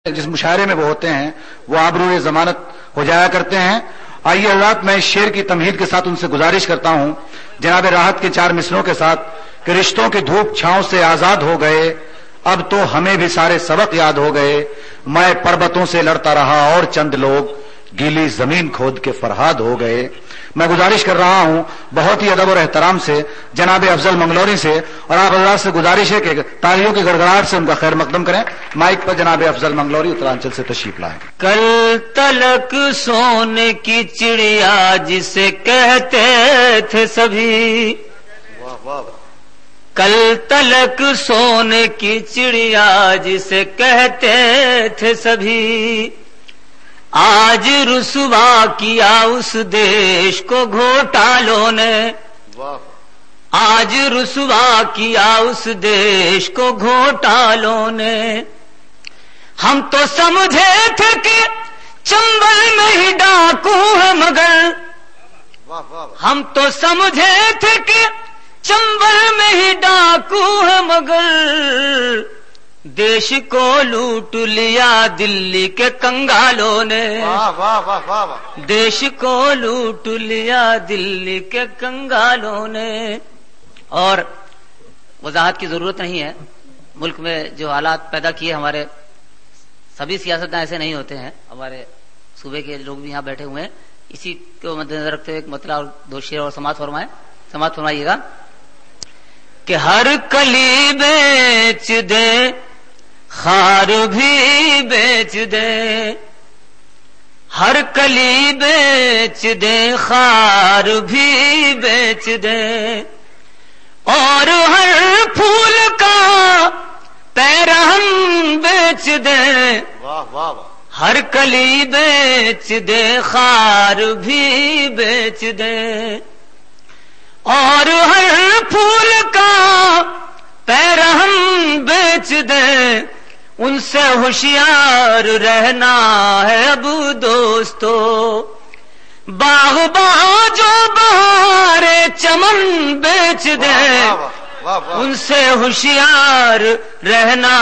جس مشاعرے میں وہ ہوتے ہیں وہ آبروئے ضمانت ہو جایا کرتے ہیں۔ آئیے حضرات میں اس شعر کی تمہید کے ساتھ ان سے گزارش کرتا ہوں جناب راحت کے 4 مصروں کے ساتھ کہ رشتوں کی دھوپ چھاؤں سے آزاد ہو گئے، اب تو ہمیں بھی سارے سبق یاد ہو گئے، میں پربتوں سے لڑتا رہا اور چند لوگ گیلی زمین کھود کے فرہاد ہو گئے۔ میں گزارش کر رہا ہوں بہت ہی ادب اور احترام سے جناب افضل منگلوری سے، اور آپ حضرات سے گزارش ہے کہ تالیوں کی گڑگڑاہٹ سے ان کا خیر مقدم کریں۔ مائک پر جناب افضل منگلوری اترانچل سے تشریف لائیں۔ کل تلک سونے کی چڑیا جسے کہتے تھے سبھی، کل تلک سونے کی چڑیا جسے کہتے تھے سبھی، آج رسوا کیا اس دیش کو گھوٹالوں نے، آج رسوا کیا اس دیش کو گھوٹالوں نے۔ ہم تو سمجھے تھے کہ چنبل میں ہی ڈاکو ہے، مگر ہم تو سمجھے تھے کہ چنبل میں ہی ڈاکو ہے، مگر دیش کو لوٹ لیا دلی کے کنگالوں نے، دیش کو لوٹ لیا دلی کے کنگالوں نے۔ اور وضاحت کی ضرورت نہیں ہے، ملک میں جو حالات پیدا کیے ہمارے سبھی سیاستدان ایسے نہیں ہوتے ہیں، ہمارے صوبے کے لوگ بھی یہاں بیٹھے ہوئے ہیں، اسی کو مد نظر رکھتے ہوئے ایک مطلع اور 2 شعر اور سماعت فرمائیے گا کہ ہر کلی بیچ دے خار بھی بیچ دے، ہر کلی بیچ دے خار بھی بیچ دے، اور ہر پھول کا پیرہن بیچ دے، ہر کلی بیچ دے خار بھی بیچ دے، اور ہر پھول کا پیرہن بیچ دے، ان سے ہوشیار رہنا ہے اب دوستو، باغباں جو بہار چمن بیچ دے، ان سے ہوشیار رہنا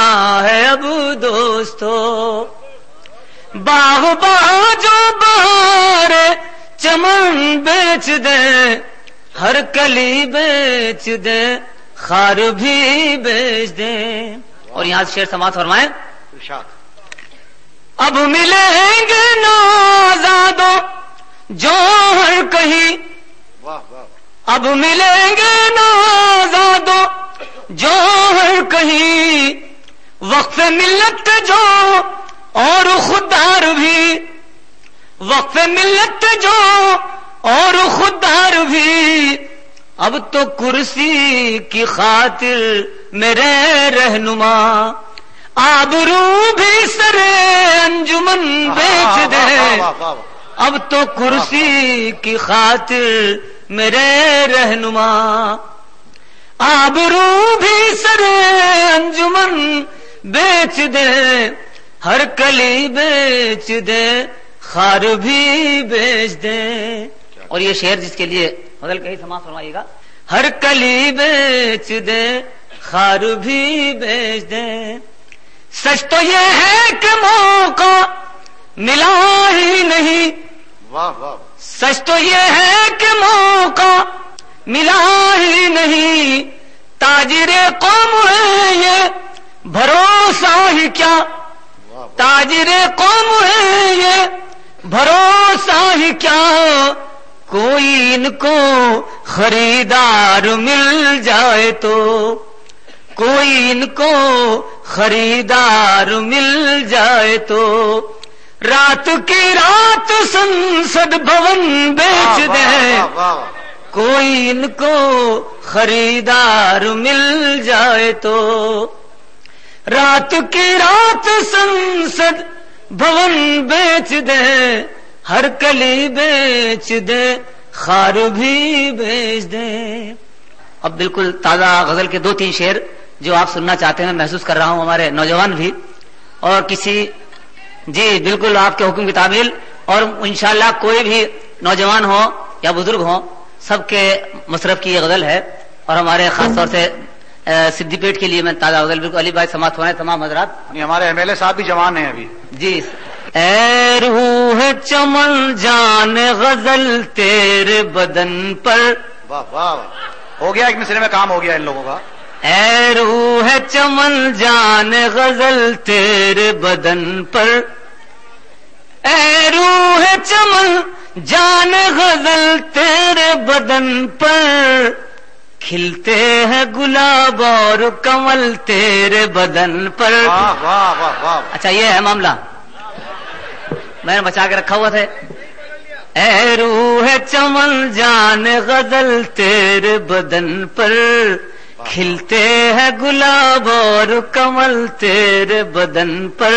ہے اب دوستو، باغباں جو بہار چمن بیچ دے، ہر کلی بیچ دے خار بھی بیچ دے۔ اور یہاں شعر سماعت فرمائیں۔ اب ملیں گے نوزادوں جوہر کہیں، اب ملیں گے نوزادوں جوہر کہیں، وقف ملت جو اور خوددار بھی، وقف ملت جو اور خوددار بھی، اب تو کرسی کی خاطر میرے رہنما، آبرو بھی سرے انجمن بیچ دے، اب تو کرسی کی خاطر میرے رہنما، آبرو بھی سرے انجمن بیچ دے، ہر کلی بیچ دے خار بھی بیچ دے۔ اور یہ شعر جس کے لیے بدل کہیں سماعت فرمائیے گا، ہر کلی بیچ دے خار بھی بیچ دے۔ سچ تو یہ ہے کہ موقع ملا ہی نہیں، سچ تو یہ ہے کہ موقع ملا ہی نہیں، تاجر قوم ہے یہ بھروسہ ہی کیا، تاجر قوم ہے یہ بھروسہ ہی کیا، کوئی ان کو خریدار مل جائے تو، کوئی ان کو خریدار مل جائے تو، رات کی رات سنسد بھون بیچ دے، کوئی ان کو خریدار مل جائے تو، رات کی رات سنسد بھون بیچ دے، ہر کلی بیچ دے خار بھی بیچ دے۔ اب بالکل تازہ غزل کے 2-3 شعر جو آپ سننا چاہتے ہیں، میں محسوس کر رہا ہوں ہمارے نوجوان بھی، اور کسی جی بالکل آپ کے حکم کی تعمیل، اور انشاءاللہ کوئی بھی نوجوان ہو یا بزرگ ہو، سب کے مصرف کی یہ غزل ہے، اور ہمارے خاص طور سے سدھی پیٹ کے لیے میں تازہ ہو گیا بالکل. علی بھائی سماعت ہوئے تمام حضرات. ہمارے MLA صاحب بھی جوان ہیں ابھی. جی. اے روح چمن جان غزل تیرے بدن پر. واہ واہ ہو گیا ایک مصرے میں کام ہو گیا ان لوگوں کا. اے روح چمن جان غزل تیرے بدن پر. اے روح چمن جان غزل تیرے بدن پر. کھلتے ہیں گلاب اور کمل تیرے بدن پر. واہ واہ واہ واہ. اچھا یہ ہے معاملہ میں نے بچا کے رکھا ہوا تھا. اے روح چمن جان غزل تیرے بدن پر. کھلتے ہیں گلاب اور کمل تیرے بدن پر.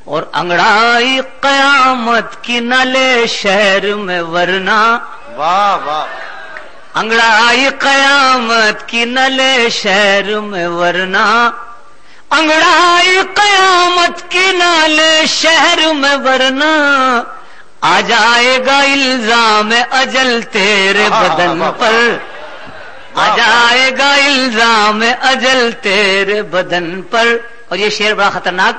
اور انگڑائی قیامت کی نہ لے شہر میں ورنہ. واہ واہ. انگڑائی قیامت کی نہ لے شہر میں ورنہ. انگڑائی قیامت کی نہ لے شہر میں ورنہ. آ جائے گا الزام اجل تیرے بدن پر. آ جائے گا الزام اجل تیرے بدن پر. اور یہ شعر بڑا خطرناک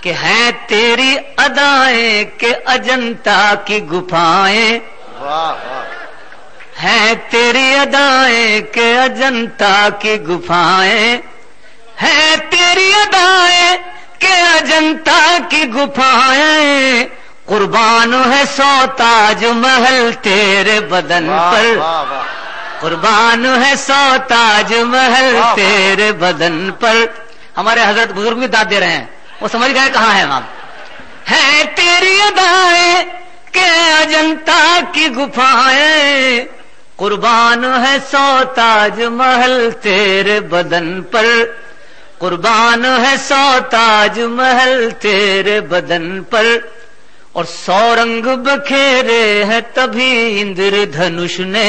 کہ ہیں تیری ادائیں کہ اجنتا کی گفائیں. واہ واہ. ہیں تیری ادائیں کہ اجنتا کی گفائیں. ہیں تیری ادائیں کہ اجنتا کی گفائیں. قربان ہے سو تاج محل تیرے بدن پر. قربان ہے سو تاج محل تیرے بدن پر. ہمارے حضرت بزرگ بھی داد دے رہے ہیں, وہ سمجھ گئے کہاں ہے وہاں. ہے تیری ادائیں کہ اجنتا کی گفائیں. قربان ہے سو تاج محل تیرے بدن پر. قربان ہے سو تاج محل تیرے بدن پر. اور 100 رنگ بکھیرے ہیں تبھی اندر دھنش نے.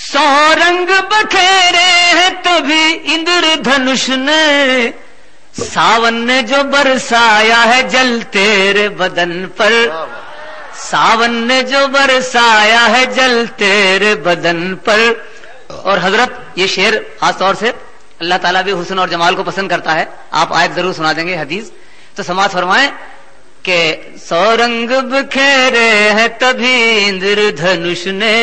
100 رنگ بکھیرے ہیں تبھی اندر دھنش نے. ساون نے جو برسایا ہے جل تیرے بدن پر. ساون نے جو برسایا ہے جل تیرے بدن پر. اور حضرت یہ شعر خاص طور سے اللہ تعالیٰ بھی حسن اور جمال کو پسند کرتا ہے. آپ آیت ضرور سنا دیں گے حدیث تو سماعت فرمائیں کہ 100 رنگ بکھیرے ہیں تبھی اندر دھنش نے.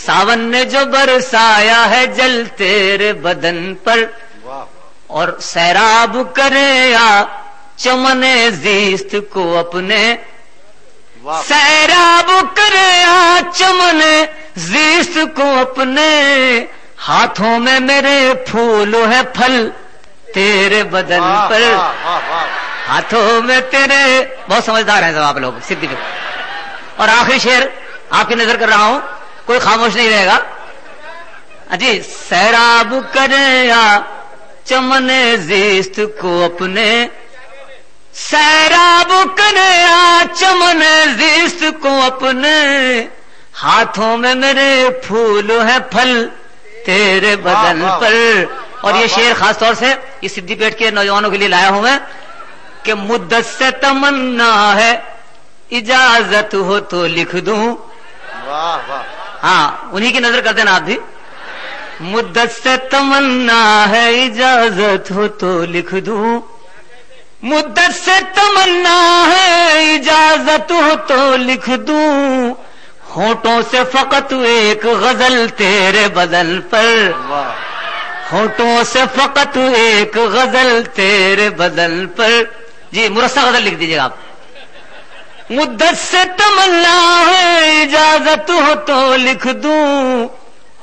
ساون نے جو برسایا ہے جل تیرے بدن پر. اور سیراب کرے یا چمن زیست کو اپنے. سیراب کرے یا چمن زیست کو اپنے. ہاتھوں میں میرے پھول ہے پھل تیرے بدن پر. ہاتھوں میں تیرے. بہت سمجھدار ہیں آپ لوگ سدھی پہ. اور آخری شعر آپ کی نظر کر رہا ہوں, کوئی خاموش نہیں رہے گا. جی. سیراب کرے یا چمن زیست کو اپنے. سیراب کرے یا چمن زیست کو اپنے. ہاتھوں میں میرے پھول ہے پھل تیرے بدن پر. اور یہ شعر خاص طور سے یہ سدھی پیٹ کے نوجوانوں کے لیے لایا ہوں میں کہ مدت سے تمنا ہے اجازت ہو تو لکھ دوں. ہاں انہی کی نظر کر دینا آپ بھی. مدت سے تمنا ہے اجازت ہو تو لکھ دوں. مدت سے تمنا ہے اجازت ہو تو لکھ دوں. ہونٹوں سے فقط ایک غزل تیرے بدن پر. ہونٹوں سے فقط ایک غزل تیرے بدن پر. جی مرصع غزل لکھ دیجیے آپ. مدت سے تمنا ہے اجازت ہو تو لکھ دوں.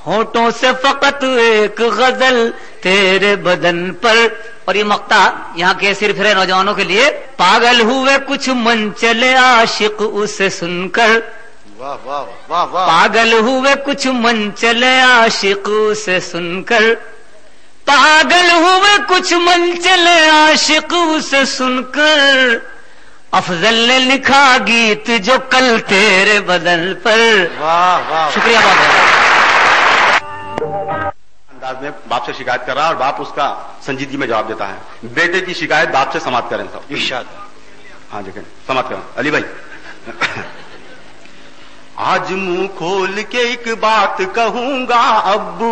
ہونٹوں سے فقط ایک غزل تیرے بدن پر. اور یہ مقطع یہاں کے سر پھرے نوجوانوں کے لیے. پاگل ہوئے کچھ من چلے عاشق اسے سن کر. پاگل ہوئے کچھ من چلے عاشق اسے سن کر. پاگل ہوئے کچھ من چلے عاشق اسے سن کر. افضل نے لکھا گیت جو کل تیرے بدن پر. شکریہ بہت. انداز میں باپ سے شکایت کر رہا ہے اور باپ اس کا سنجیدگی میں جواب دیتا ہے. بیٹے کی شکایت باپ سے سماعت کریں سب. ہاں دیکھیں سماعت کریں. علی بھائی آج منہ کھول کے ایک بات کہوں گا ابو.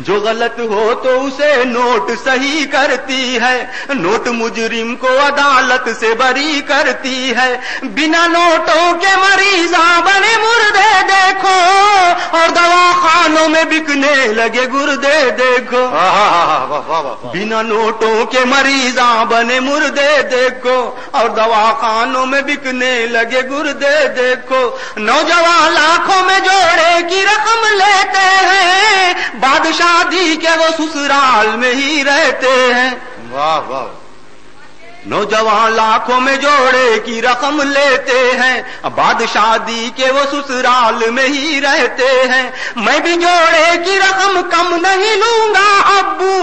جو غلط ہو تو اسے نوٹ صحیح کرتی ہے، نوٹ مجرم کو عدالت سے بری کرتی ہے، بنا نوٹوں کے مریضاں بنے مردے دیکھو، اور دواخانوں میں بکنے لگے گردے دیکھو، بنا نوٹوں کے مریضاں بنے مردے دیکھو، اور دواخانوں میں بکنے لگے گردے دیکھو، نوجوان لاکھوں میں جوڑے کی رقم لیتے ہیں، بادشاہ شادی کے وہ سسرال میں ہی رہتے ہیں، واہ واہ، نوجوان لاکھوں میں جوڑے کی رقم لیتے ہیں، بعد شادی کے وہ سسرال میں ہی رہتے ہیں، میں بھی جوڑے کی رقم کم نہیں لوں گا ابو،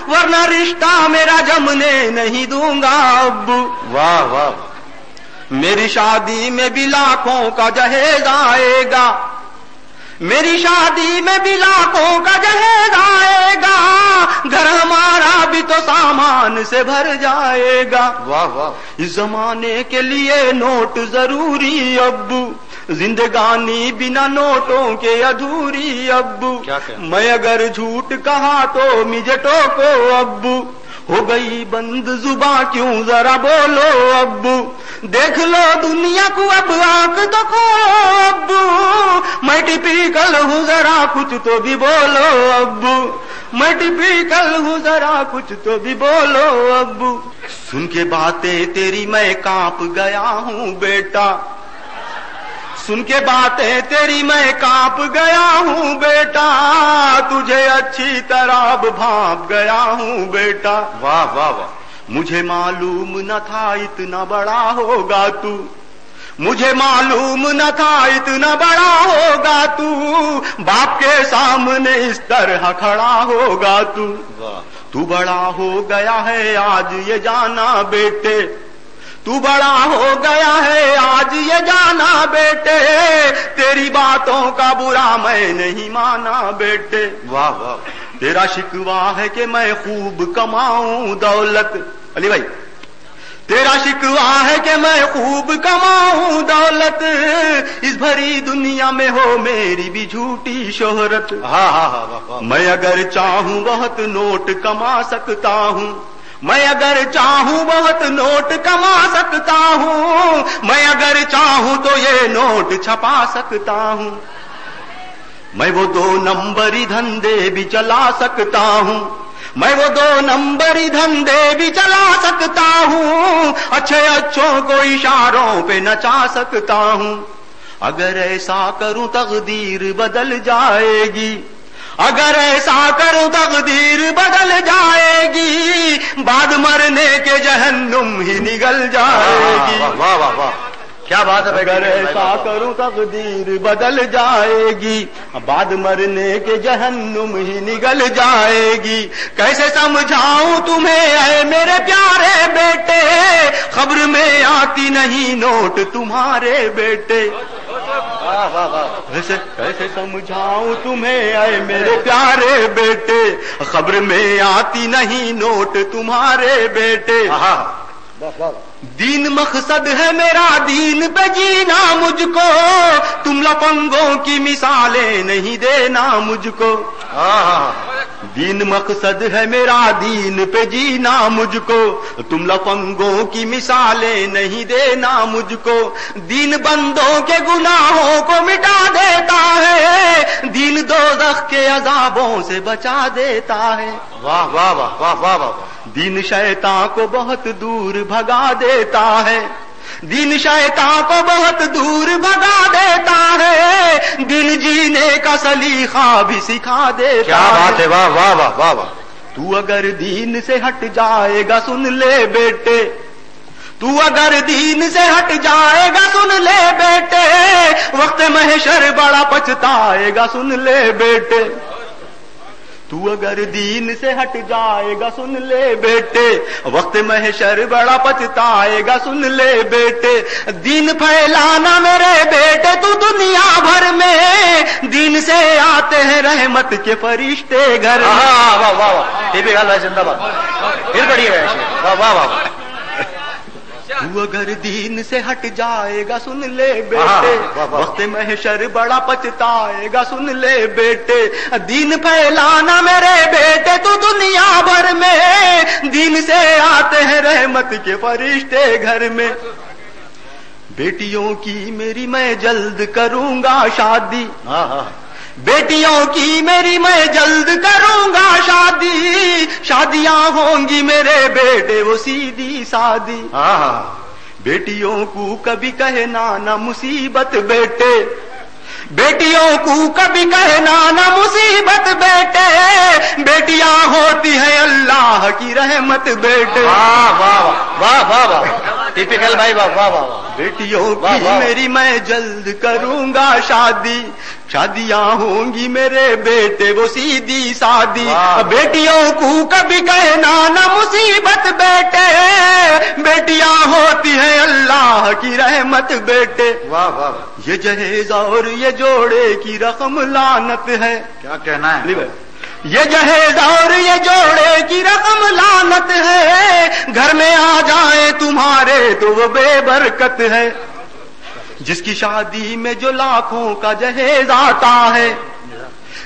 ورنہ رشتہ میرا جمنے نہیں دوں گا ابو، واہ واہ، میری شادی میں بھی لاکھوں کا جہیز آئے گا، میری شادی میں بھی لاکھوں کا جہیز آئے گا، گھر ہمارا بھی تو سامان سے بھر جائے گا، واہ واہ، اس زمانے کے لیے نوٹ ضروری ابو، زندگانی بنا نوٹوں کے ادھوری ابو، کیا کہیں؟ میں اگر جھوٹ کہا تو مجھے ٹوکو ابو، ہو گئی بند زباں کیوں ذرا بولو ابو، دیکھ لو دنیا کو اب آنکھ تو کھولو ابو، میں ٹپیکل ہوں ذرا کچھ تو بھی بولو ابو، میں ٹپیکل ہوں ذرا کچھ تو بھی بولو ابو، سن کے باتیں تیری میں کانپ گیا ہوں بیٹا، سن کے باتیں تیری میں کانپ گیا ہوں بیٹا، تجھے اچھی طرح بھانپ گیا ہوں بیٹا، واہ واہ واہ، مجھے معلوم نہ تھا اتنا بڑا ہوگا تو، مجھے معلوم نہ تھا اتنا بڑا ہوگا تو، باپ کے سامنے اس طرح کھڑا ہوگا تو بڑا ہو گیا ہے آج یہ جانا بیٹے، تو بڑا ہو گیا ہے آج یہ جانا بیٹے، تیری باتوں کا برا میں نہیں مانا بیٹے، واہ واہ، تیرا شکوہ ہے کہ میں خوب کماؤں دولت، علی بھائی تیرا شکوہ ہے کہ میں خوب کماؤں دولت، اس بھری دنیا میں ہو میری بھی جھوٹی شہرت، ہاں ہاں ہاں، میں اگر چاہوں بہت نوٹ کما سکتا ہوں، میں اگر چاہوں بہت نوٹ کما سکتا ہوں، میں اگر چاہوں تو یہ نوٹ چھپا سکتا ہوں، میں وہ 2 نمبری دھندے بھی چلا سکتا ہوں، میں وہ 2 نمبری دھندے بھی چلا سکتا ہوں، اچھے اچھوں کو اشاروں پہ نچا سکتا ہوں، اگر ایسا کروں تقدیر بدل جائے گی، اگر ایسا کروں تقدیر بدل جائے گی، بعد مرنے کے جہنم ہی نگل جائے گی، واہ واہ واہ، کیا بات ہے، اگر ایسا کروں تقدیر بدل جائے گی، بعد مرنے کے جہنم ہی نگل جائے گی، کیسے سمجھاؤں تمہیں اے میرے پیارے بیٹے، خبر میں آتی نہیں نوٹ تمہارے بیٹے، کیسے سمجھاؤں تمہیں اے میرے پیارے بیٹے، خبر میں آتی نہیں نوٹ تمہارے بیٹے، دین مقصد ہے میرا، دین پہ جینا مجھ کو، تم لفنگوں کی مثالیں نہیں دینا مجھ کو، دین مقصد ہے میرا، دین پہ جینا مجھ کو، تم لفنگوں کی مثالیں نہیں دینا مجھ کو، دین بندوں کے گناہوں کو مٹا دیتا ہے، دین دوزخ کے عذابوں سے بچا دیتا ہے، واہ واہ واہ واہ واہ واہ، دین شیطان کو بہت دور بھگا دیتا ہے، دین شیطان کو بہت دور بھگا دیتا ہے، دن جینے کا سلیقہ بھی سکھا دیتا ہے، کیا بات ہے، واہ واہ واہ واہ واہ، تو اگر دین سے ہٹ جائے گا سن لے بیٹے، تو اگر دین سے ہٹ جائے گا سن لے بیٹے، وقت محشر بڑا پچھتائے گا سن لے بیٹے، تو اگر دین سے ہٹ جائے گا سن لے بیٹے، وقت محشر بڑا پچھتائے گا سن لے بیٹے، دین پھیلانا میرے بیٹے تو دنیا بھر میں، دین سے آتے ہیں رحمت کے فرشتے گھر میں، واہ واہ واہ، یہ بھی غلط ہے، زندہ باد، پھر بڑی ہے، واہ واہ واہ، تو اگر دین سے ہٹ جائے گا سن لے بیٹے، وقت محشر بڑا پچھتائے گا سن لے بیٹے، دین پھیلانا میرے بیٹے تو دنیا بھر میں، دین سے آتے ہیں رحمت کے فرشتے گھر میں، بیٹیوں کی میری میں جلد کروں گا شادی، بیٹیوں کی میری میں جلد کروں گا شادی، شادیاں ہوں گی میرے بیٹے وہ سیدھی سادی، بیٹیوں کو کبھی کہنا نہ مصیبت بیٹے، بیٹیوں کو کبھی کہنا نہ مصیبت بیٹے، بیٹیاں ہوتی ہیں اللہ کی رحمت بیٹے، واہ واہ واہ واہ واہ، ٹیپیکل بھائی، واہ واہ واہ، بیٹیوں کی میری میں جلد کروں گا شادی، شادیاں ہوں گی میرے بیٹے وہ سیدھی سادی، بیٹیوں کو کبھی کہنا نہ مصیبت بیٹے، بیٹیاں ہوتی ہیں اللہ کی رحمت بیٹے، واہ واہ، یہ جہیز اور یہ جوڑے کی رقم لعنت ہے، کیا کہنا ہے، یہ جہیز اور یہ جوڑے کی رقم لعنت ہے، گھر میں آ جائے تمہارے تو وہ بے برکت ہے، جس کی شادی میں جو لاکھوں کا جہیز آتا ہے،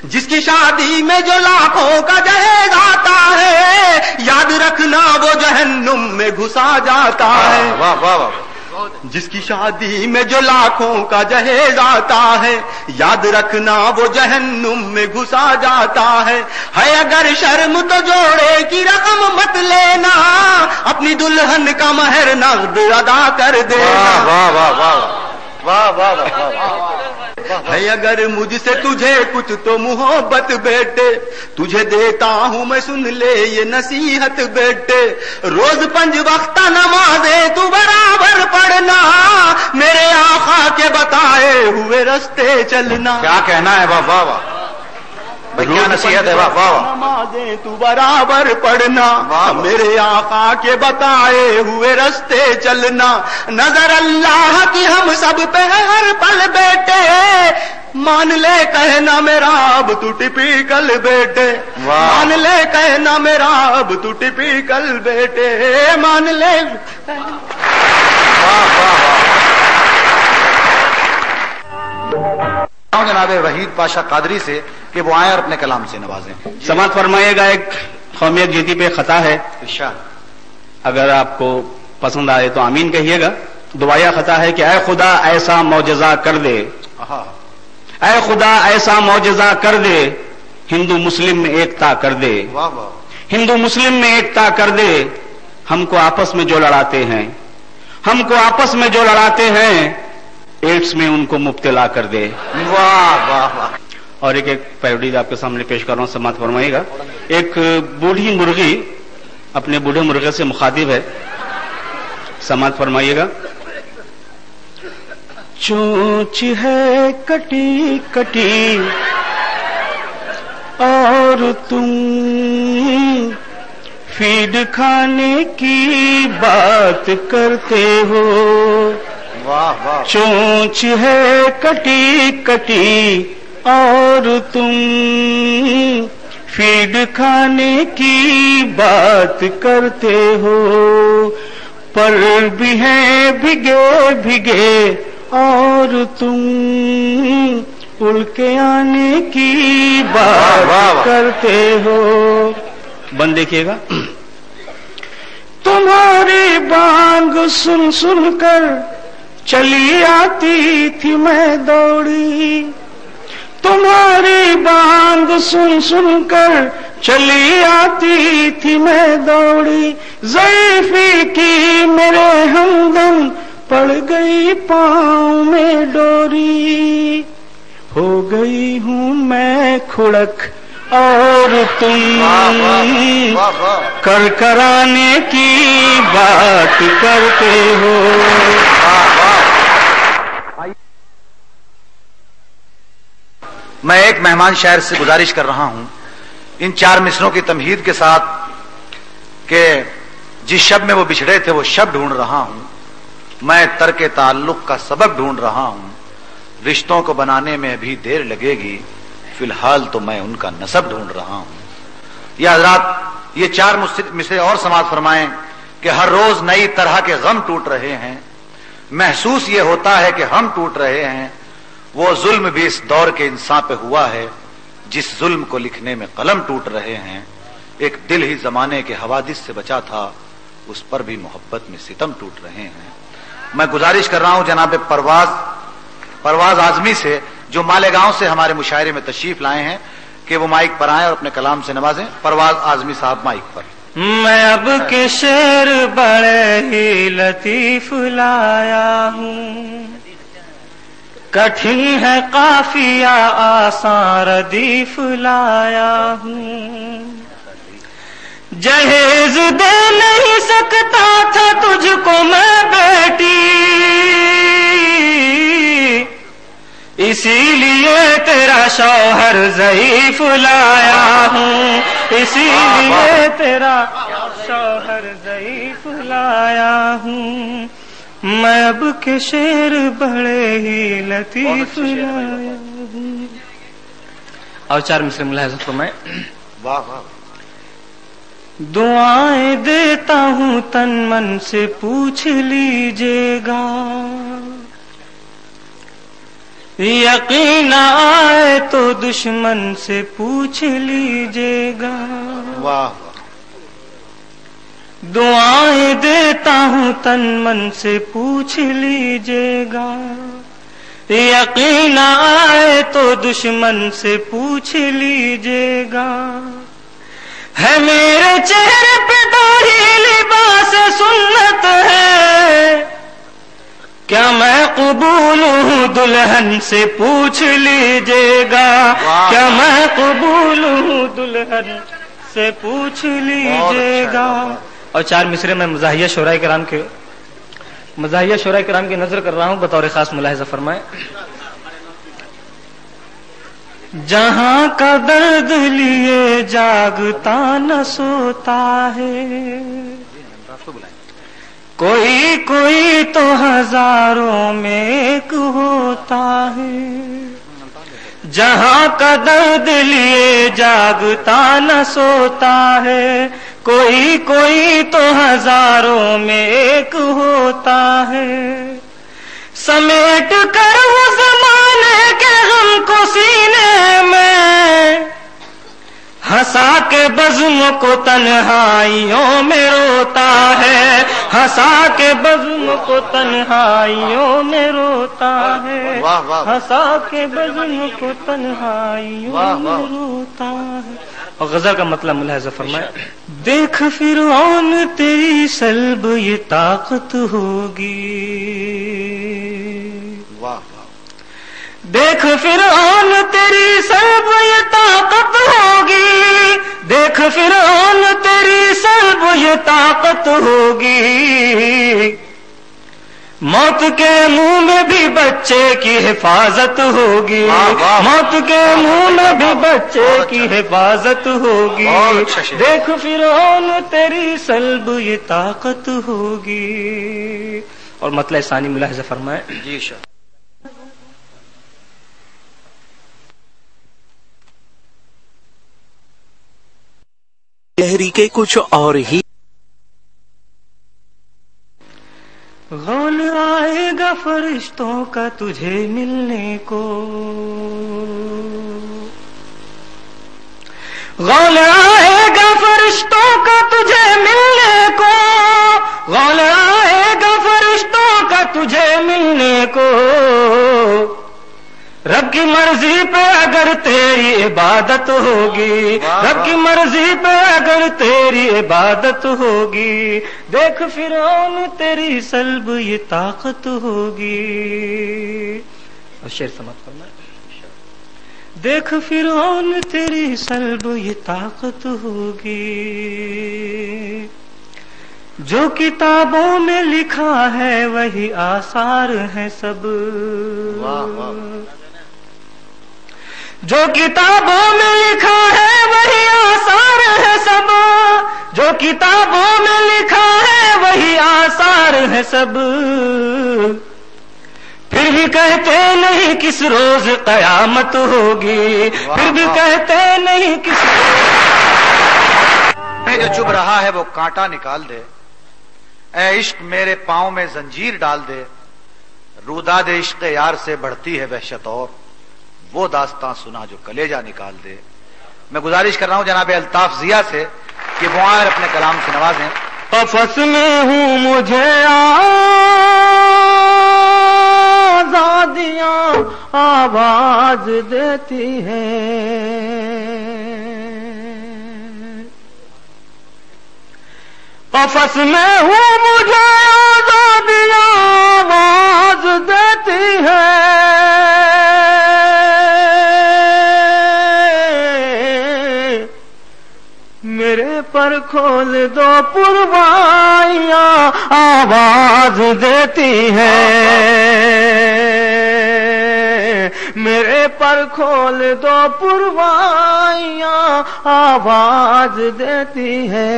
جس کی شادی میں جو لاکھوں کا جہیز آتا ہے، یاد رکھنا وہ جہنم میں گھسا جاتا ہے، واہ واہ واہ، جس کی شادی میں جو لاکھوں کا جہیز آتا ہے، یاد رکھنا وہ جہنم میں گھسا جاتا ہے اگر شرم تو جوڑے کی رقم مت لینا، اپنی دلہن کا مہر نقد ادا کر دینا، واہ واہ واہ واہ واہ واہ، ہے اگر مجھ سے تجھے کچھ تو محبت بیٹے، تجھے دیتا ہوں میں سن لے یہ نصیحت بیٹے، روز 5 وقت نمازیں تو برابر پڑھنا، میرے آقا کے بتائے ہوئے رستے چلنا، کیا کہنا ہے، واہ واہ واہ، کیا نصیحت ہے، واہ واہ واہ، نمازیں تو برابر پڑھنا، میرے آقا کے بتائے ہوئے رستے چلنا، نظر اللہ کی ہم سب پہ ہے ہر پل بیٹے، مان لے کہنا میرا اب تو ٹپیکل بیٹے، مان لے کہنا میرا اب تو ٹپیکل بیٹے، مان لے، جناب وحید پاشا قادری سے کہ وہ آئیں اور اپنے کلام سے نوازیں۔ سماعت فرمائیے گا، ایک قومیت جیتی پہ خطا ہے، ارشاد، اگر آپ کو پسند آئے تو آمین کہیے گا۔ دعائیا خطا ہے کہ اے خدا ایسا معجزہ کر دے، اے خدا ایسا معجزہ کر دے، ہندو مسلم میں ایکتا کر دے، واہ واہ، ہندو مسلم میں ایکتا کر دے، ہم کو آپس میں جو لڑاتے ہیں، ہم کو آپس میں جو لڑاتے ہیں، ایڈس میں ان کو مبتلا کر دے، واہ واہ واہ۔ اور ایک پیروڈی آپ کے سامنے پیش کر رہا ہوں، سماعت فرمائیے گا۔ ایک بوڑھی مرغی اپنے بوڑھے مرغے سے مخاطب ہے، سماعت فرمائیے گا۔ چونچ ہے کٹی کٹی اور تم فیڈ کھانے کی بات کرتے ہو، واہ واہ، چونچ ہے کٹی کٹی اور تم فیڈ کھانے کی بات کرتے ہو، پر بھی ہیں بھگے بھگے اور تم اڑ کے آنے کی بات کرتے ہو۔ بند دیکھیے گا، تمہاری بانگ سن سن کر چلی آتی تھی میں دوڑی، تمہاری بانگ سن سن کر چلی آتی تھی میں دوڑی، ضعیفی کی میرے ہمدم پڑ گئی پاؤں میں ڈوری، ہو گئی ہوں میں کھڑک اور تم کر کرانے کی بات کرتے ہو۔ میں ایک مہمان شہر سے گزارش کر رہا ہوں ان 4 مصروں کی تمہید کے ساتھ کہ جس شب میں وہ بچھڑے تھے وہ شب ڈھونڈ رہا ہوں، میں ترک تعلق کا سبب ڈھونڈ رہا ہوں، رشتوں کو بنانے میں ابھی دیر لگے گی، فی الحال تو میں ان کا نسب ڈھونڈ رہا ہوں۔ یہ حضرات یہ 4 مصرے اور سماعت فرمائیں کہ ہر روز نئی طرح کے غم ٹوٹ رہے ہیں. محسوس یہ ہوتا ہے کہ ہم ٹوٹ رہے ہیں. وہ ظلم بھی اس دور کے انسان پہ ہوا ہے جس ظلم کو لکھنے میں قلم ٹوٹ رہے ہیں. ایک دل ہی زمانے کے حوادث سے بچا تھا, اس پر بھی محبت میں ستم ٹوٹ رہے ہیں. میں گزارش کر رہا ہوں جناب پرواز اعظمی سے, جو مالیگاؤں سے ہمارے مشاعرے میں تشریف لائے ہیں, کہ وہ مائک پر آئیں اور اپنے کلام سے نوازیں. پرواز اعظمی صاحب مائک پر. میں اب کے شعر بڑے ہی لطیف لایا ہوں, کٹھن ہے قافیہ آسان ردیف لایا ہوں. جہیز دے نہیں سکتا تھا تجھ کو میں بیٹی, اسی لیے تیرا شوہر ضعیف لایا ہوں. اسی لیے تیرا شوہر ضعیف لایا ہوں. میں اب کے شعر بڑے ہی لطیف لایا ہوں. اور 4 مصرے ملاحظہ فرمائیں. واہ واہ. دعائیں دیتا ہوں تن من سے پوچھ لیجیے گا, یقین آئے تو دشمن سے پوچھ لیجیے گا. واہ. دعائیں دیتا ہوں تن من سے پوچھ لیجیے گا, یقین آئے تو دشمن سے پوچھ لیجیے گا. ہے میرے چہرے پہ داڑھی لباس سنت ہے, کیا میں قبول ہوں دلہن سے پوچھ لیجیے گا. کیا میں قبول ہوں دلہن سے پوچھ لیجیے گا. اور 4 مصرے میں مزاحیہ شعراء کرام کی نظر کر رہا ہوں, بطور خاص ملاحظہ فرمائیں. جہاں کا درد لیے جاگتا نہ سوتا ہے, کوئی کوئی تو ہزاروں میں ایک ہوتا ہے. جہاں کا درد لیے جاگتا نہ سوتا ہے, کوئی کوئی تو ہزاروں میں ایک ہوتا ہے. سمیٹ کر وہ زمانے کے غم کو سینے میں, ہنسا کے بزم کو تنہائیوں میں روتا ہے. ہنسا کے بزم کو تنہائیوں میں روتا ہے. ہنسا کے بزم کو تنہائیوں میں روتا ہے. اور غزل کا مطلب ملاحظہ فرمائیں. دیکھ فرعون تیری سلب یہ طاقت ہوگی, دیکھ فرعون تیری سلب یہ طاقت ہوگی, دیکھ فرعون تیری سلب یہ طاقت ہوگی. موت کے منہ میں بھی بچے کی حفاظت ہوگی, موت کے منہ میں بھی بچے کی حفاظت ہوگی. دیکھ فرعون تیری سلب یہ طاقت ہوگی. اور مطلب ثانی ملاحظہ فرمائیں. جی شاہ. شہری کے کچھ اور ہی. غول آئے گا فرشتوں کا تجھے ملنے کو, غول آئے گا فرشتوں کا تجھے ملنے کو, غول آئے گا فرشتوں کا تجھے ملنے کو. رب کی مرضی پہ اگر تیری عبادت ہوگی, رب کی مرضی پہ اگر تیری عبادت ہوگی. دیکھ فرعون تیری سلب یہ طاقت ہوگی. اور شعر سماعت کرنا. دیکھ فرعون تیری سلب یہ طاقت ہوگی. جو کتابوں میں لکھا ہے وہی آثار ہیں سب, جو کتابوں میں لکھا ہے وہی آثار ہے سب, جو کتابوں میں لکھا ہے وہی آثار ہے سب. پھر بھی کہتے نہیں کس روز قیامت ہوگی, پھر بھی کہتے نہیں کس جو چبھ رہا ہے وہ کانٹا نکال دے, اے عشق میرے پاؤں میں زنجیر ڈال دے، روداد عشق یار سے بڑھتی ہے وحشت اور وہ داستان سنا جو کلیجہ نکال دے۔ میں گزارش کر رہا ہوں جناب الطاف ضیاء سے کہ وہ آئیں اپنے کلام سے نوازیں۔ قفس میں ہوں مجھے آزادیاں آواز دیتی ہے، قفس میں ہوں مجھے آزادیاں آواز دیتی ہے، میرے پر کھول دو پروائیاں آواز دیتی ہے، میرے پر کھول دو پروائیاں آواز دیتی ہے،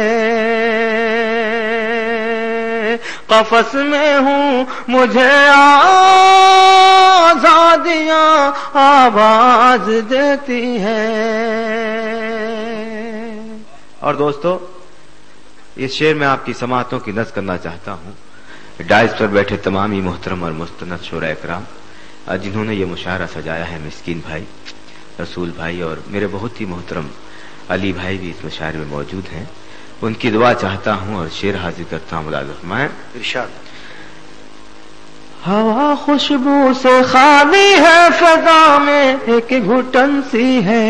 قفس میں ہوں مجھے آزادیاں آواز دیتی ہے۔ اور دوستو، اس شعر میں آپ کی سماعتوں کی نظر کرنا چاہتا ہوں ڈائز پر بیٹھے تمام ہی محترم اور مستند شعراء اکرام جنہوں نے یہ مشاعرہ سجایا ہے، مسکین بھائی، رسول بھائی اور میرے بہت ہی محترم علی بھائی بھی اس مشاعرے میں موجود ہیں، ان کی دعا چاہتا ہوں اور شعر حاضر کرتا ہوں۔ ملازم میں ارشاد۔ ہوا خوشبو سے خالی ہے، فضا میں ایک گھٹن سی ہے،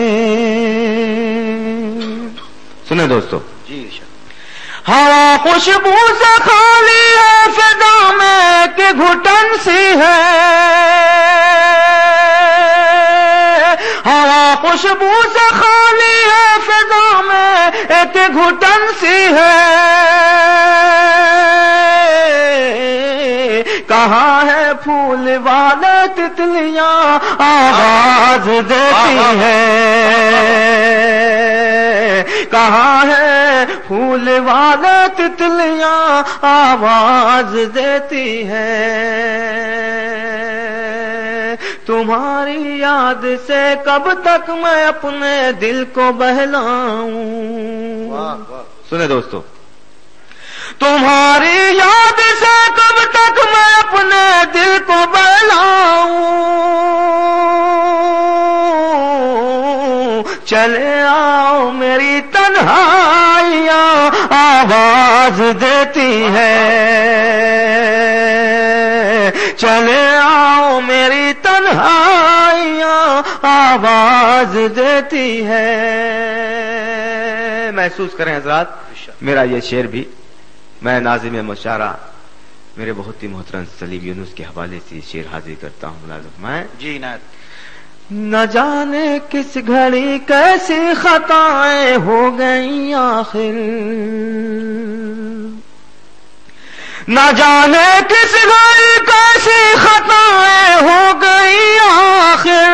سنیں دوستو، جی ارشاد۔ ہوا خوشبو سے خالی ہے، فضا میں ایک گھٹن سی ہے، ہوا خوشبو سے خالی ہے، فضا میں ایک گھٹن سی ہے، کہاں ہے پھول والے تتلیاں آواز دیتی ہے، کہاں ہے پھول والے تتلیاں آواز دیتی ہے، تمہاری یاد سے کب تک میں اپنے دل کو بہلاؤں، سنیں دوستو، تمہاری یاد سے کب تک میں اپنے دل کو بہلاؤں، چلے آؤ میری تنہائیاں آواز دیتی ہے، چلے آؤ میری تنہائیاں آواز دیتی ہے۔ محسوس کریں حضرات، میرا یہ شعر بھی میں ناظم مشاعرہ میرے بہت ہی محترم سلیم یونس کے حوالے سے شعر حاضر کرتا ہوں۔ ملازم میں جی عنایت۔ نہ جانے کس گھڑی کیسی خطائیں ہو گئیں آخر، نہ جانے کس گھڑی کیسی خطائیں ہو گئیں آخر،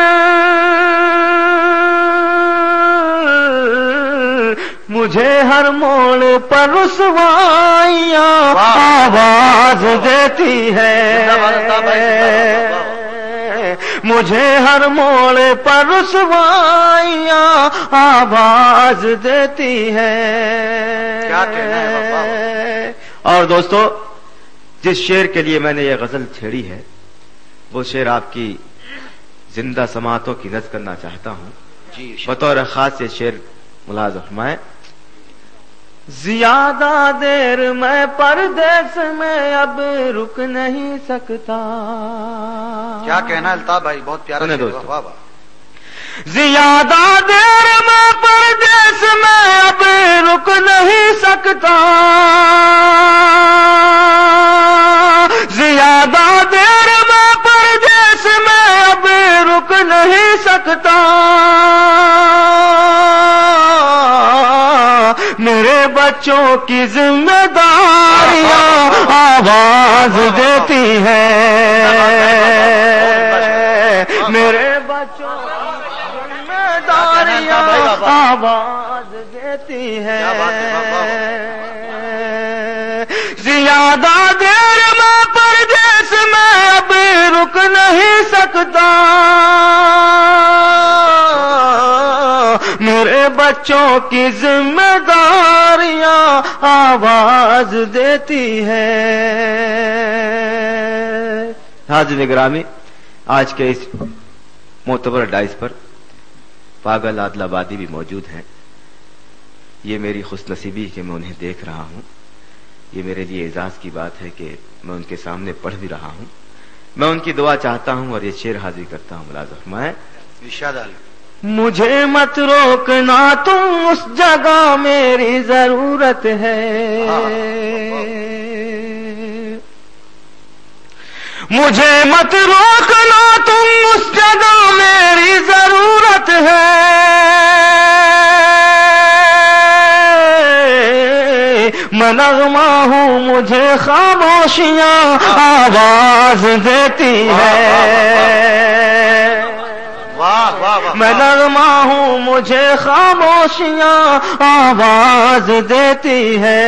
مجھے ہر موڑ پر رسوائیاں آواز دیتی ہے، مجھے ہر موڑ پر رسوائیاں آواز دیتی ہے۔ کیا کہنا ہے بابا۔ اور دوستو، جس شعر کے لیے میں نے یہ غزل چھیڑی ہے وہ شعر آپ کی زندہ سماعتوں کی نظر کرنا چاہتا ہوں۔ جی بطور خاص یہ شعر ملاحظہ فرمائیں۔ زیادہ دیر میں پردیس میں اب رک نہیں سکتا، کیا کہنا الطاف بھائی، بہت پیارا سنیں شعر، دوستو۔ واہ واہ۔ زیادہ دیر میں پردیس میں اب رک نہیں سکتا، زیادہ دیر میں پردیس میں اب رک نہیں سکتا، میرے بچوں کی ذمہ داریاں آواز دیتی ہے، میرے بچوں آواز دیتی ہے، زیادہ دیر میں پردیس میں اب رک نہیں سکتا، میرے بچوں کی ذمہ داری خاموشیاں آواز دیتی ہے. حاضرین گرامی، آج کے اس معتبر ڈائس پر پاگل عادل آبادی بھی موجود ہیں. یہ میری خوش نصیبی کہ میں انہیں دیکھ رہا ہوں. یہ میرے لیے اعزاز کی بات ہے کہ میں ان کے سامنے پڑھ بھی رہا ہوں. میں ان کی دعا چاہتا ہوں اور یہ شعر حاضر کرتا ہوں. ملاحظہ فرمائیں. مجھے مت روکنا تم اس جگہ میری ضرورت ہے. مجھے مت روکنا تم اس جگہ میری ضرورت ہے. میں نغمہ ہوں مجھے خاموشیاں آواز دیتی ہے. میں نغمہ ہوں مجھے خاموشیاں آواز دیتی ہے.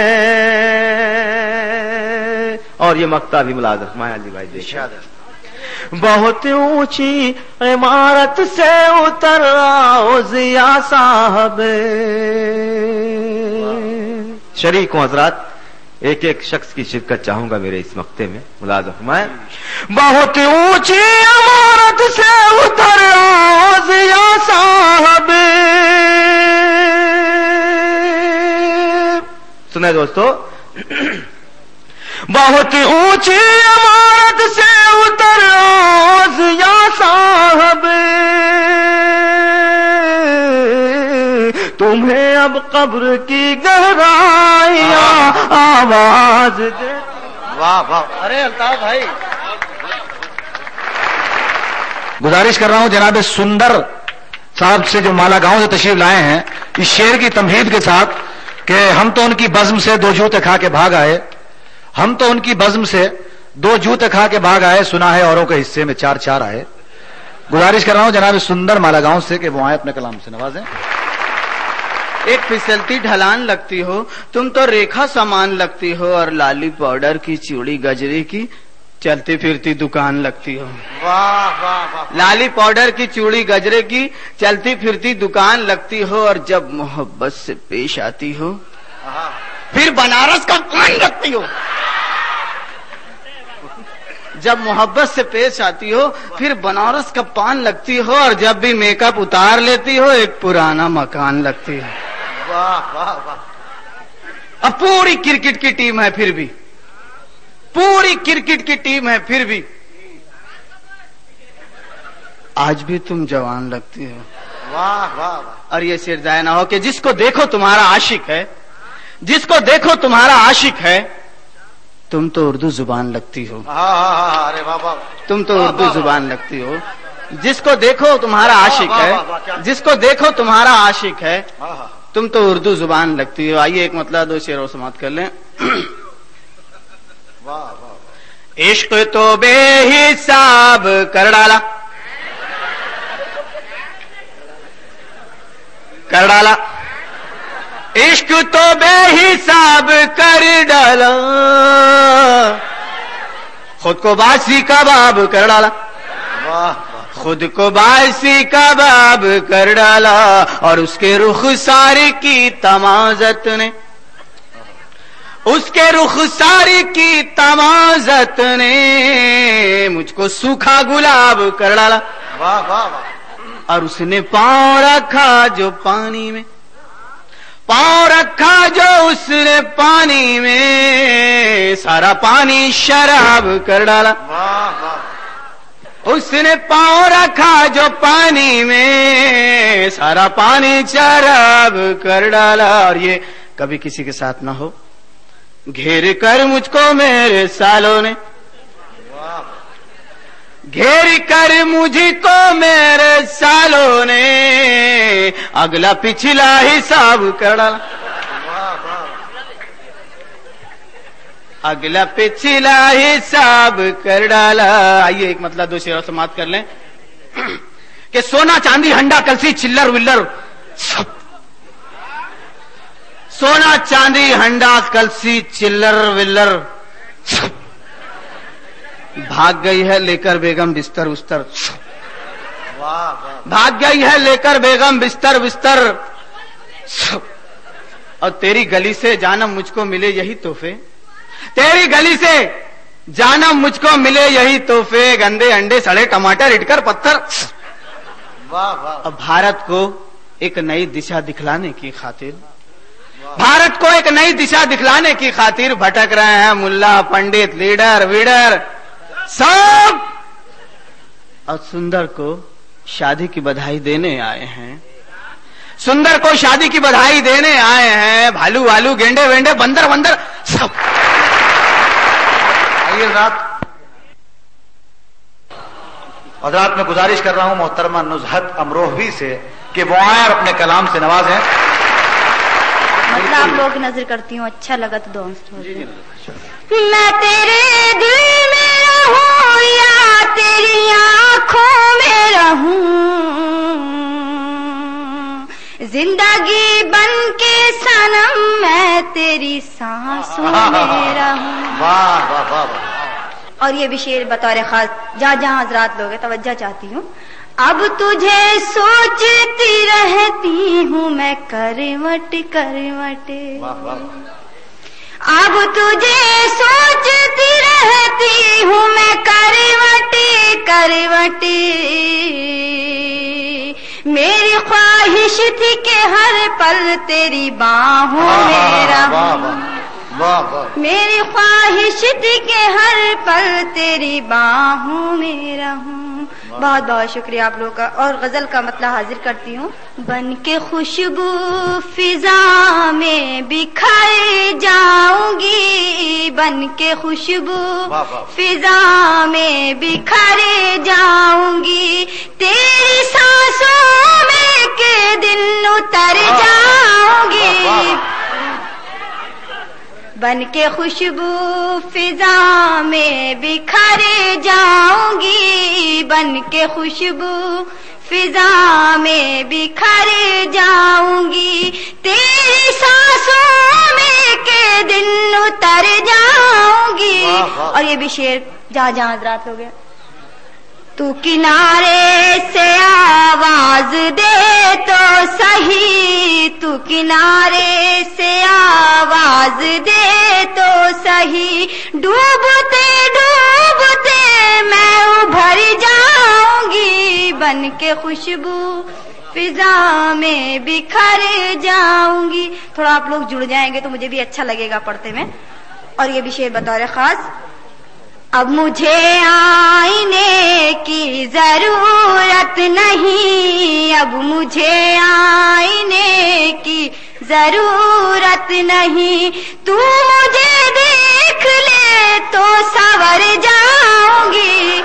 اور یہ مقطع بھی ملاحظہ فرمائیں. علی بھائی دیکھیں. بہت اونچی عمارت سے اتر آؤ ضیاء صاحب. شریک ہوں حضرات، ایک ایک شخص کی شرکت چاہوں گا میرے اس مقطع میں. ملاحظہ فرمائیں. بہت اونچی عمارت سے اتر آؤ ضیاء صاحب. سنیں دوستو، بہت اونچی عمارت سے اتر آؤ ضیاء صاحب. تمہیں اب قبر کی گہرائیاں آواز دے. واہ واہ. ارے الطاف بھائی، گزارش کر رہا ہوں جناب سندر صاحب سے جو مالا گاؤں سے تشریف لائے ہیں اس شعر کی تمہید کے ساتھ کہ ہم تو ان کی بزم سے 2 جوتے کھا کے بھاگ آئے. ہم تو ان کی بزم سے 2 جوتے کھا کے بھاگ آئے. سنا ہے اوروں کے حصے میں 4 آئے. گزارش کر رہا ہوں جناب سندر مالا گاؤں سے کہ وہ آئے اپنے کلام سے نوازیں. ایک پھسلتی ڈھلان لگتی ہو تم تو ریکھا سامان لگتی ہو اور لالی پاؤڈر کی چوڑی گجرے کی چلتی پھرتی دکان لگتی ہو. لالی پاؤڈر کی چوڑی گجرے کی چلتی پھرتی دکان لگتی ہو اور جب محبت سے پیش آتی ہو پھر بنارس کا پان لگتی ہو. جب محبت سے پیش آتی ہو پھر بنارس کا پان لگتی ہو اور جب بھی میک اپ اتار لیتی ہو ایک پرانا مکان لگتی ہے. اب پوری کرکٹ کی ٹیم ہے پھر بھی، پوری کرکٹ کی ٹیم ہے پھر بھی آج بھی تم جوان لگتی ہو. اور یہ شعر ضائع نہ ہو کہ جس کو دیکھو تمہارا عاشق ہے، جس کو دیکھو تمہارا عاشق ہے. تم تو اردو زبان لگتی ہو. تم تو اردو زبان لگتی ہو. جس کو دیکھو تمہارا عاشق ہے، جس کو دیکھو تمہارا عاشق ہے. تم تو اردو زبان لگتی ہو. آئیے ایک مطلب 2 شعر اور سماعت کر لیں. عشق تو بے حساب کر ڈالا، کر ڈالا. عشق تو بے حساب کر ڈالا، خود کو باسی کباب کر ڈالا، خود کو باسی کباب کر ڈالا. اور اس کے رخسار کی تمازت نے، اس کے رخسار کی تمازت نے مجھ کو سوکھا گلاب کر ڈالا. اور اس نے پاؤں رکھا جو پانی میں، پاؤں رکھا جو اس نے پانی میں سارا پانی شراب کر ڈالا. اس نے پاؤں رکھا جو پانی میں سارا پانی شراب کر ڈالا. اور یہ کبھی کسی کے ساتھ نہ ہو. گھیر کر مجھ کو میرے سالوں نے، گھیر کر مجھ کو میرے سالوں نے اگلا پچھلا حساب کر ڈالا، اگلا پچھلا حساب کر ڈالا. آئیے ایک مطلب 2 شعر سماعت کر لیں کہ سونا چاندی ہنڈا کلسی چلر ولر سب، سونا چاندی ہنڈا کلسی چلر ولر سب بھاگ گئی ہے لے کر بیگم بستر وستر، بھاگ گئی ہے لے کر بیگم بستر وستر. اور تیری گلی سے جانم مجھ کو ملے یہی تحفے، تیری گلی سے جانم مجھ کو ملے یہی تحفے، گندے انڈے سڑے ٹماٹر اٹکر پتھر. واہ واہ. اب بھارت کو ایک نئی دشا دکھلانے کی خاطر، بھارت کو ایک نئی دشا دکھلانے کی خاطر بھٹک رہے ہیں ملا پنڈت لیڈر ویڈر سب، اور سندر کو شادی کی بدھائی دینے آئے ہیں، سندر کو شادی کی بدھائی دینے آئے ہیں. بھالو والو گینڈے وینڈے بندر وندر سب. آئیے حضرات میں گزارش کر رہا ہوں محترمہ نزہت امروہوی سے کہ وہ آئیں اور اپنے کلام سے نوازیں. مطلب آپ لوگ کی نظر کرتی ہوں، اچھا لگا تو دعا سے. میں تیرے دل میں رہوں یا تیری آنکھوں میں رہوں، زندگی بن کے صنم میں تیری سانسوں میں رہوں. واہ واہ واہ واہ. اور یہ بھی شعر بطور خاص جہاں جہاں حضرات لوگ ہیں توجہ چاہتی ہوں. اب تجھے سوچتی رہتی ہوں میں کروٹ کروٹ، اب تجھے سوچتی رہتی ہوں میں کروٹ کروٹ. میری خواہش تھی کہ ہر پل تیری باہوں میں رہوں، میری خواہش تھی کہ ہر پل تیری باہوں میں رہوں. بہت بہت شکریہ آپ لوگوں کا. اور غزل کا مطلب حاضر کرتی ہوں. بن کے خوشبو فضا میں بکھر جاؤں گی، بن کے خوشبو فضا میں بکھر جاؤں گی، تیری سانسوں میں کے دن اتر جاؤں گی. بن کے خوشبو فضا میں بکھر جاؤں گی، بن کے خوشبو فضا میں بکھر جاؤں گی، تیری سانسوں میں کے دن اتر جاؤں گی. اور یہ بھی شعر جہاں جہاں حضرات ہو گیا. تو کنارے سے آواز دے تو سہی، تو کنارے سے آواز دے تو سہی، ڈوبتے ڈوبتے میں ابھر جاؤں گی، بن کے خوشبو فضا میں بکھر جاؤں گی. تھوڑا آپ لوگ جڑ جائیں گے تو مجھے بھی اچھا لگے گا پڑھتے میں. اور یہ بھی شعر بطور خاص. اب مجھے آئینے کی ضرورت نہیں، اب مجھے آئینے کی ضرورت نہیں، تو مجھے دیکھ لے تو سنور جاؤں گی.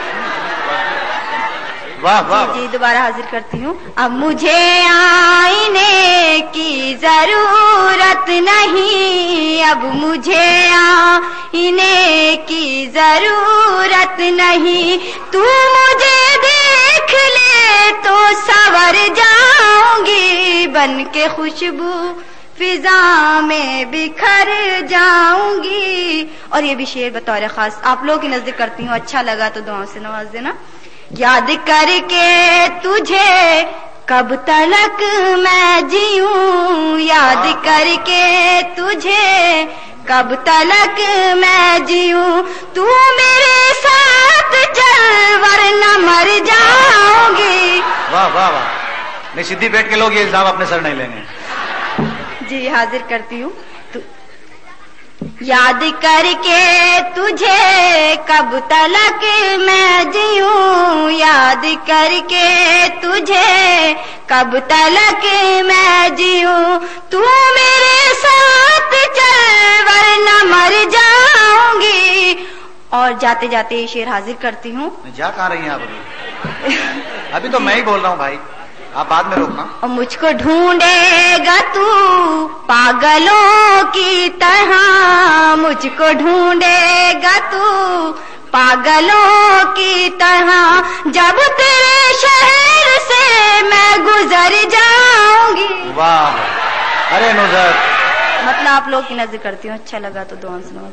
واہ واہ. جی دوبارہ حاضر کرتی ہوں. اب مجھے آئینے کی ضرورت نہیں، اب مجھے آئینے کی ضرورت نہیں، تو مجھے دیکھ لے تو سنور جاؤں گی، بن کے خوشبو فضا میں بکھر جاؤں گی. اور یہ بھی شعر بطور خاص آپ لوگوں کی نزدیک کرتی ہوں، اچھا لگا تو دعاؤں سے نواز دینا. یاد کر کے تجھے کب تلک میں جیوں، یاد کر کے تجھے کب تلک میں جیوں، تو میرے ساتھ چل ورنہ مر جاؤں گی. واہ واہ واہ. نہیں سدھی پیٹ کے لوگ یہ الزام اپنے سر نہیں لیں گے. جی حاضر کرتی ہوں. یاد کر کے تجھے کب تلک میں جیوں، یاد کر کے تجھے کب تلک میں جیوں، تو میرے ساتھ چل ورنہ مر جاؤں گی. اور جاتے جاتے یہ شعر حاضر کرتی ہوں. جا کہاں رہی ہیں آپ ابھی؟ ابھی تو میں ہی بول رہا ہوں بھائی، آپ بعد میں روکنا. اور مجھ کو ڈھونڈے گا تو پاگلوں کی طرح، مجھ کو ڈھونڈے گا تو پاگلوں کی طرح، جب تیرے شہر سے میں گزر جاؤں گی. واہ. ارے نزہت مطلب آپ لوگ کی نظر کرتی ہوں، اچھا لگا تو دعا سنو.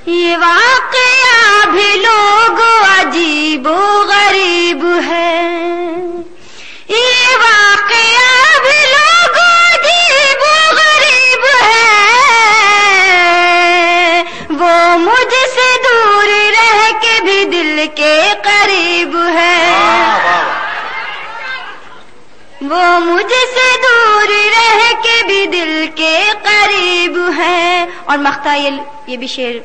یہ واقعہ بھی لوگ عجیب و غریب ہے، یہ واقعہ بھی لوگ عجیب و غریب مجھ سے دور رہ کے بھی دل کے قریب ہے، وہ مجھ سے دور رہ کے بھی دل کے قریب ہے. اور مقطع یہ بھی شعر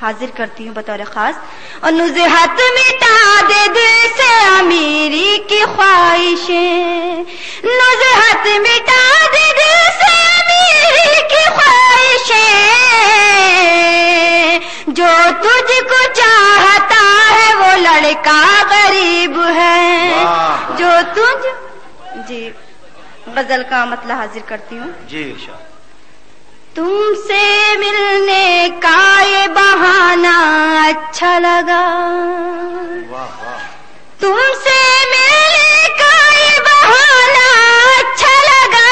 حاضر کرتی ہوں بطور خاص. اور نزہت مٹا دے دل سے امیری کی خواہشیں، نزہت مٹا دے دل سے امیری کی خواہشیں، جو تجھ کو چاہتا ہے وہ لڑکا غریب ہے، جو تجھ. جی غزل کا مطلب حاضر کرتی ہوں. جی تم سے ملنے کا یہ بہانہ اچھا لگا، تم سے ملنے کا یہ بہانہ اچھا لگا،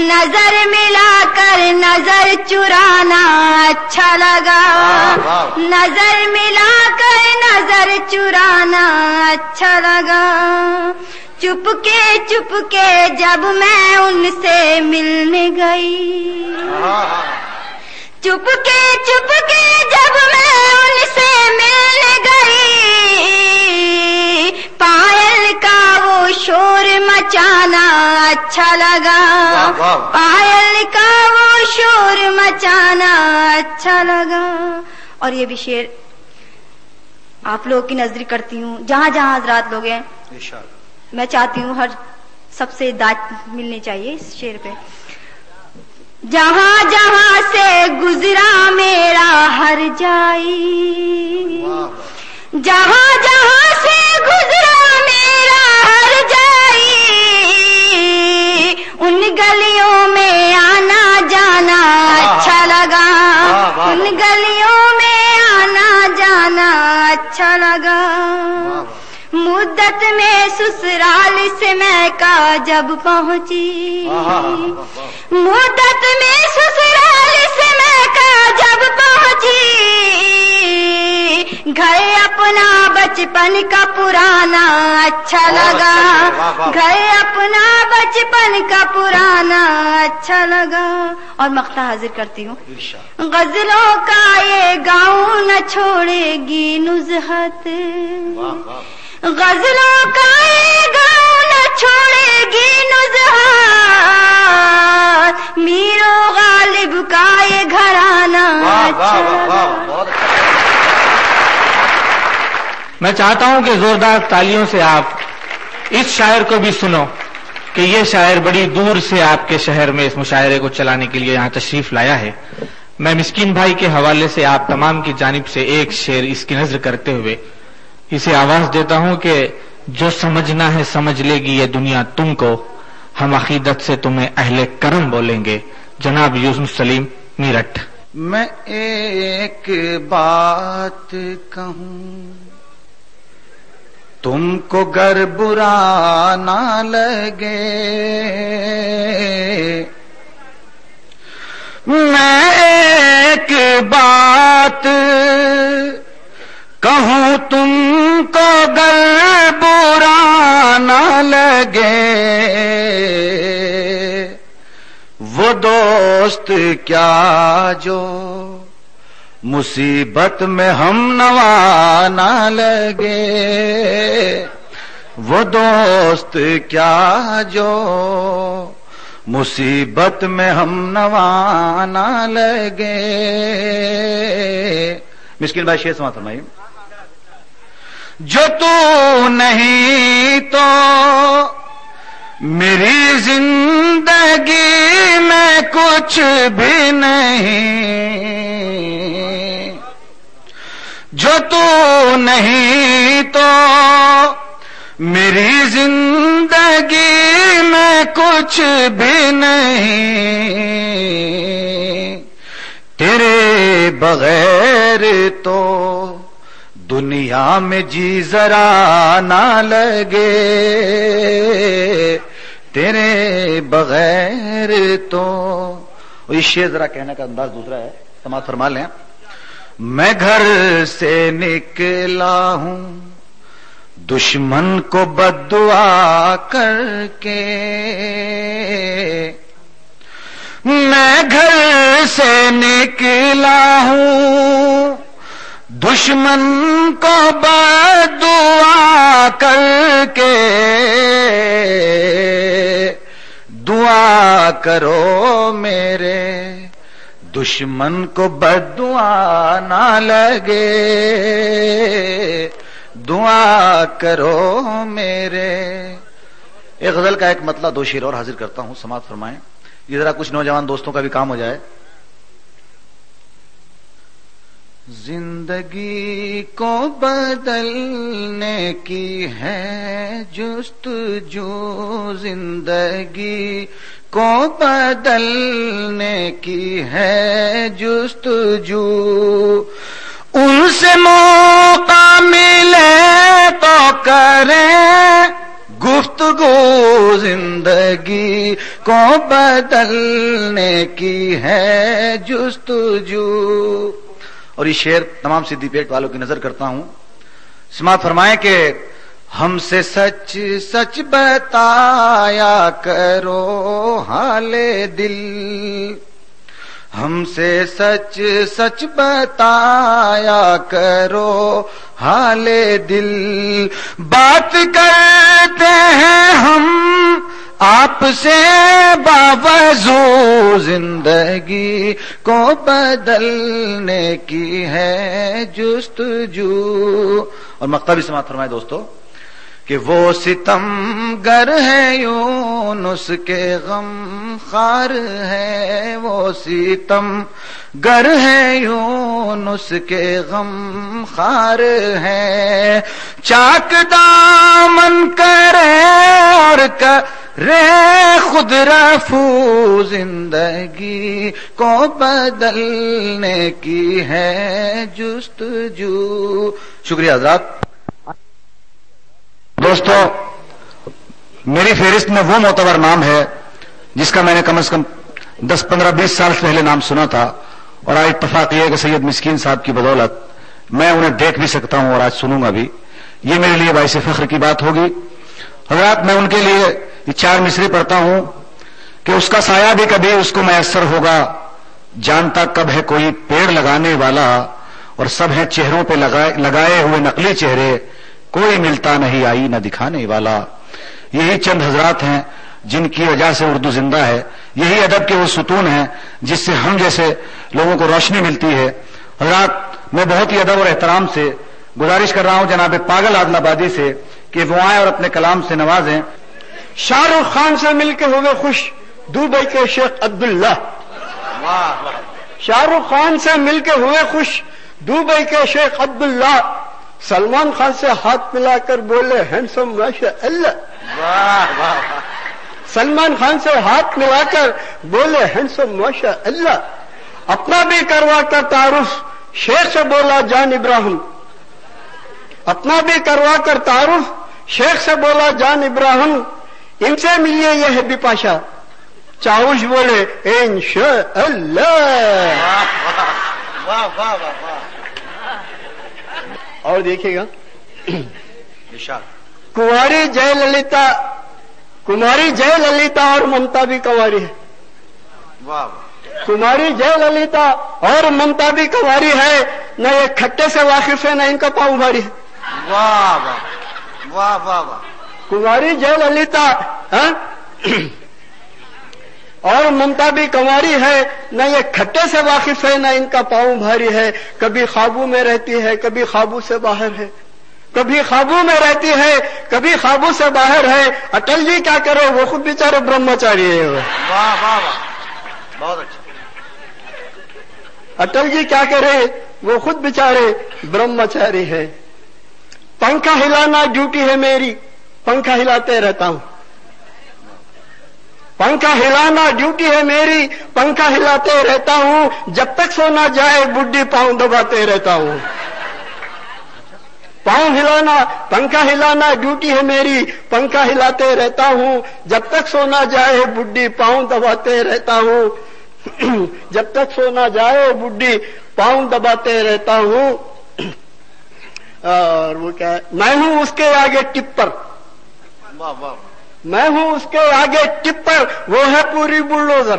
نظر ملا کر نظر چرانا اچھا لگا، نظر ملا کر نظر چرانا اچھا لگا. چپ کے جب میں ان سے ملنے گئی، چپ کے جب میں ان سے ملنے گئی، پائل کا وہ شور مچانا اچھا لگا، پائل کا وہ شور مچانا اچھا لگا. اور یہ بھی شعر آپ لوگوں کی نظر کرتی ہوں، جہاں جہاں حضرات لوگ ہیں میں چاہتی ہوں ہر سب سے داد ملنی چاہیے اس شعر پہ. جہاں جہاں سے گزرا میرا ہر جائی، جہاں جہاں سے گزرا میرا ہر جائی، ان گلیوں میں آنا جانا اچھا لگا، ان گلیوں میں آنا جانا اچھا لگا. مدت میں سسرال سے میں کا جب پہنچی، مدت میں سسرال سے میں کا جب پہنچی، گھر اپنا بچپن کا پرانا اچھا لگا، گھر اپنا بچپن کا پرانا اچھا لگا. اور مقطع حاضر کرتی ہوں. غزلوں کا یہ گاؤں نہ چھوڑے گی نزہت، غزلوں کا یہ گاؤں نہ چھوڑے گی نزہت، میر و غالب کا یہ گھرانہ. میں چاہتا ہوں کہ زوردار تالیوں سے آپ اس شاعر کو بھی سنو کہ یہ شاعر بڑی دور سے آپ کے شہر میں اس مشاعرے کو چلانے کے لیے یہاں تشریف لایا ہے. میں مسکین بھائی کے حوالے سے آپ تمام کی جانب سے ایک شعر اس کی نظر کرتے ہوئے اسے آواز دیتا ہوں کہ جو سمجھنا ہے سمجھ لے گی یہ دنیا تم کو، ہم عقیدت سے تمہیں اہل کرم بولیں گے. جناب یوسف سلیم میرٹھ. میں ایک بات کہوں تم کو گر برا نہ لگے، میں ایک بات کہوں تم کو گر برا نہ لگے، وہ دوست کیا جو مصیبت میں ہم نوا نہ لگے، وہ دوست کیا جو مصیبت میں ہم نوا نہ لگے. مسکین بھائی شعر سماعت فرمائیے. جو تو نہیں تو میری زندگی میں کچھ بھی نہیں، جو تو نہیں تو میری زندگی میں کچھ بھی نہیں، تیرے بغیر تو دنیا میں جی ذرا نہ لگے، تیرے بغیر تو. یہ شعر ذرا کہنے کا انداز دوسرا ہے، سماعت فرما لیں. میں گھر سے نکلا ہوں دشمن کو بددعا کر کے، میں گھر سے نکلا ہوں دشمن کو بددعا کر کے، دعا کرو میرے دشمن کو بددعا نہ لگے، دعا کرو میرے۔ ایک غزل کا ایک مطلع دو شعر اور حاضر کرتا ہوں، سماعت فرمائیں، یہ ذرا کچھ نوجوان دوستوں کا بھی کام ہو جائے۔ زندگی کو بدلنے کی ہے جستجو، زندگی کو بدلنے کی ہے جستجو، ان سے موقع ملے تو کریں گفتگو، زندگی کو بدلنے کی ہے جستجو۔ اور یہ شعر تمام سدھی پیٹ والوں کی نظر کرتا ہوں، سماعت فرمائیں کہ ہم سے سچ سچ بتایا کرو حال دل، ہم سے سچ سچ بتایا کرو حال دل، بات کرتے ہیں ہم آپ سے باوضو، زندگی کو بدلنے کی ہے جستجو۔ اور مقطع بھی سماعت فرمائے دوستو کہ وہ ستم گر ہے یونس کے غم خار ہے، وہ ستم گر ہے یونس کے غم خار ہے، چاک دامن کرے اور کرے خود رفو، زندگی کو بدلنے کی ہے جستجو۔ شکریہ حضرات۔ دوستو میری فہرست میں وہ معتبر نام ہے جس کا میں نے کم از کم 10-15-20 سال پہلے نام سنا تھا، اور آج اتفاق یہ ہے کہ سید مسکین صاحب کی بدولت میں انہیں دیکھ بھی سکتا ہوں اور آج سنوں گا بھی، یہ میرے لیے باعث فخر کی بات ہوگی۔ حضرات میں ان کے لیے یہ 4 مصرے پڑھتا ہوں کہ اس کا سایہ بھی کبھی اس کو میسر ہوگا، جانتا کب ہے کوئی پیڑ لگانے والا، اور سب ہیں چہروں پہ لگائے ہوئے نقلی چہرے، کوئی ملتا نہیں آئینہ دکھانے والا۔ یہی چند حضرات ہیں جن کی وجہ سے اردو زندہ ہے، یہی ادب کے وہ ستون ہیں جس سے ہم جیسے لوگوں کو روشنی ملتی ہے۔ حضرات میں بہت ہی ادب اور احترام سے گزارش کر رہا ہوں جناب پاگل عادل آبادی سے کہ وہ آئیں اور اپنے کلام سے نوازیں۔ شاہ رخ خان سے مل کے ہوئے خوش دبئی کے شیخ عبداللہ، شاہ رخ خان سے مل کے ہوئے خوش دبئی کے شیخ عبداللہ، سلمان خان سے ہاتھ ملا کر بولے ہینڈسم ماشاء اللہ، سلمان خان سے ہاتھ ملا کر بولے ہینڈسم ماشاء اللہ، اپنا بھی کروا کر تعارف شیخ سے بولا جان ابراہیم، اپنا بھی کروا کر تعارف شیخ سے بولا جان ابراہیم، ان سے ملیے یہ ہے بپاشا، چاوش بولے انشاء اللہ۔ اور دیکھیے گا کماری جے للیتا اور ممتا بھی کنواری ہے، کماری جے للیتا اور ممتا بھی کنواری ہے، نہ یہ کھٹے سے واقف ہے نہ ان کا پاؤں بھاری ہے۔ کماری جے للیتا اور ممتا بھی کنواری ہے، نہ یہ کھٹے سے واقف ہے نہ ان کا پاؤں بھاری ہے، کبھی خوابوں میں رہتی ہے کبھی خوابوں سے باہر ہے، کبھی خوابوں میں رہتی ہے کبھی خوابوں سے باہر ہے، اٹل جی کیا کرے وہ خود بیچارے برہمچاری ہے۔ بہت اچھا۔ اٹل جی کیا کرے وہ خود بیچارے برہمچاری ہے، پنکھا ہلانا ڈیوٹی ہے میری، پنکھا ہلاتے رہتا ہوں، پنکھا ہلانا ڈیوٹی ہے میری، پنکھا ہلاتے رہتا ہوں، جب تک سونا جائے بڈھی پاؤں دباتے رہتا ہوں، پاؤں ہلانا پنکھا ہلانا ڈیوٹی ہے میری، پنکھا ہلاتے رہتا ہوں، جب تک سونا جائے بڈھی پاؤں دباتے رہتا ہوں، جب تک سونا جائے بڈھی پاؤں دباتے رہتا ہوں۔ اور وہ کیا ہے، میں ہوں اس کے آگے ٹپر، میں ہوں اس کے آگے ٹپر، وہ ہے پوری بلڈوزر،